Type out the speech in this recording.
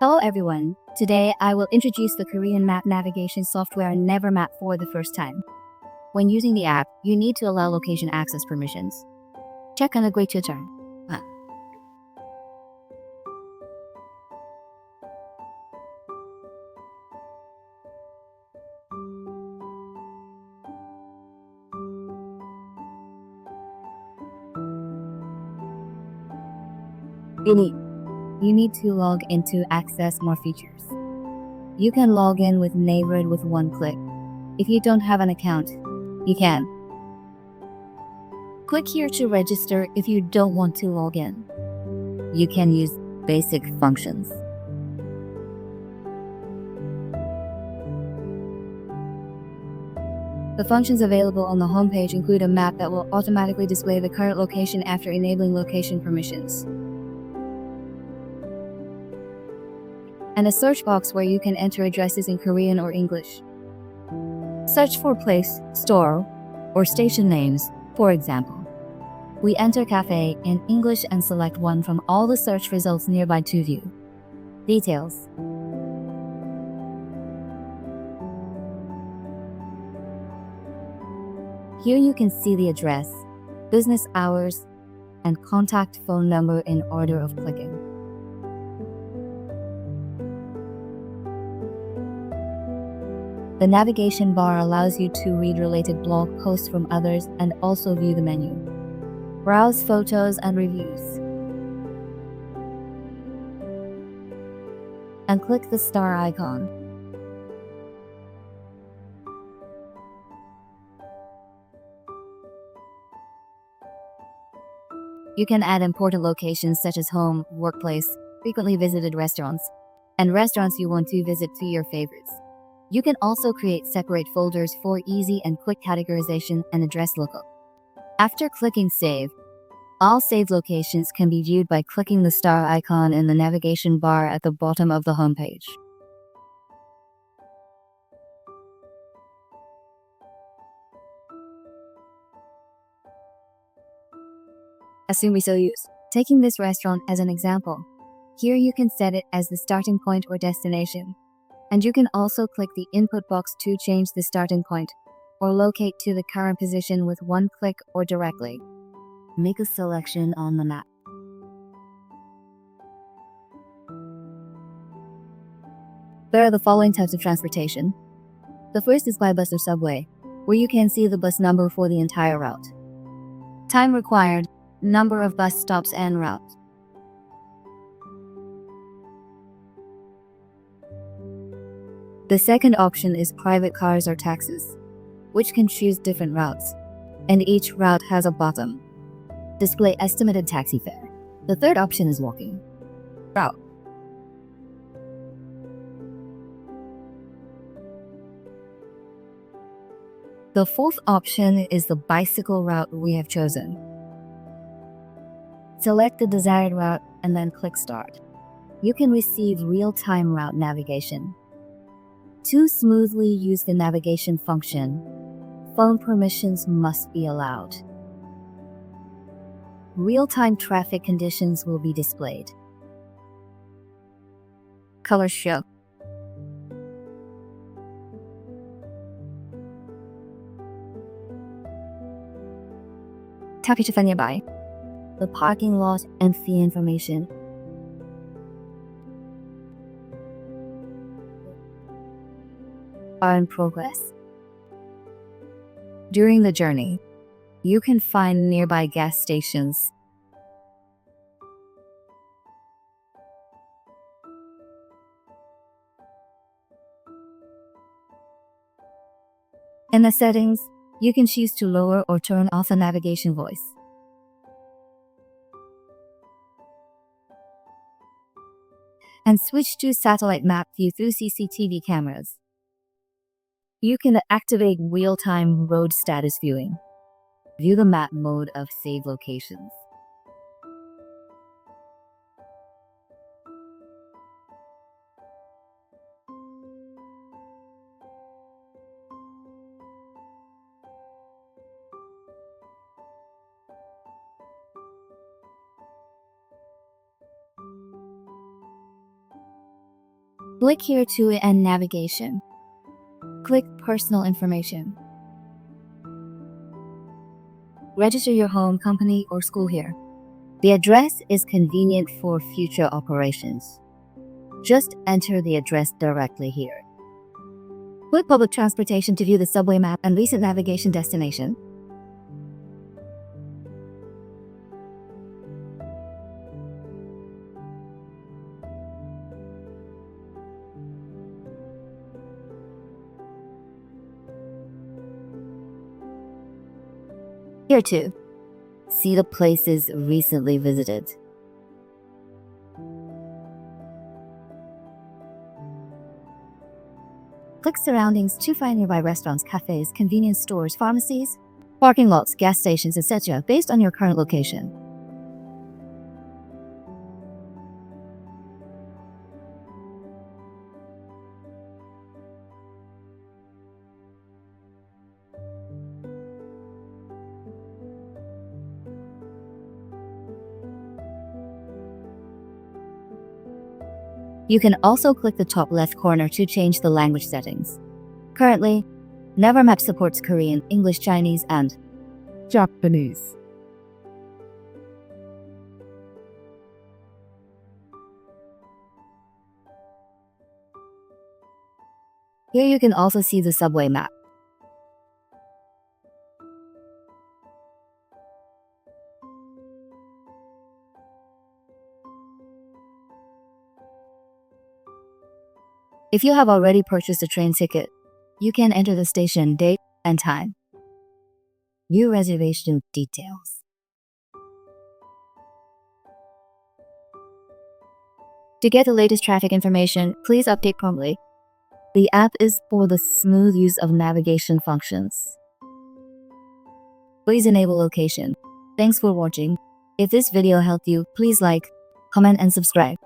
Hello everyone. Today I will introduce the Korean map navigation software Naver Map for the first time. When using the app, you need to allow location access permissions. Check and agree to turn. You need to log in to access more features. You can log in with Naver with one click. If you don't have an account, you can. Click here to register if you don't want to log in. You can use basic functions. The functions available on the homepage include a map that will automatically display the current location after enabling location permissions, and a search box where you can enter addresses in Korean or English. Search for place, store, or station names, for example. We enter cafe in English and select one from all the search results nearby to view. Details. Here you can see the address, business hours, and contact phone number in order of clicking. The navigation bar allows you to read related blog posts from others and also view the menu. Browse photos and reviews. And click the star icon. You can add important locations such as home, workplace, frequently visited restaurants, and restaurants you want to visit to your favorites. You can also create separate folders for easy and quick categorization and address lookup. After clicking Save, all saved locations can be viewed by clicking the star icon in the navigation bar at the bottom of the homepage. Assume we so use. Taking this restaurant as an example, here you can set it as the starting point or destination. And you can also click the input box to change the starting point or locate to the current position with one click or directly. Make a selection on the map. There are the following types of transportation. The first is by bus or subway, where you can see the bus number for the entire route. Time required, number of bus stops and route. The second option is private cars or taxis, which can choose different routes, and each route has a bottom. Display estimated taxi fare. The third option is walking route. The fourth option is the bicycle route we have chosen. Select the desired route and then click Start. You can receive real-time route navigation. To smoothly use the navigation function, phone permissions must be allowed. Real-time traffic conditions will be displayed. Color show. Tap to find nearby. The parking lot and fee information. Are in progress. During the journey, you can find nearby gas stations. In the settings, you can choose to lower or turn off the navigation voice. And switch to satellite map view through CCTV cameras. You can activate real-time road status viewing. View the map mode of save locations. Click here to end navigation. Click personal information. Register your home, company, or school here. The address is convenient for future operations. Just enter the address directly here. Click public transportation to view the subway map and recent navigation destination. Here too, see the places recently visited. Click surroundings to find nearby restaurants, cafes, convenience stores, pharmacies, parking lots, gas stations, etc. based on your current location. You can also click the top left corner to change the language settings. Currently, Naver Map supports Korean, English, Chinese, and Japanese. here you can also see the subway map. If you have already purchased a train ticket, you can enter the station date and time. View reservation details. To get the latest traffic information, please update promptly. The app is for the smooth use of navigation functions. Please enable location. Thanks for watching. If this video helped you, please like, comment, and subscribe.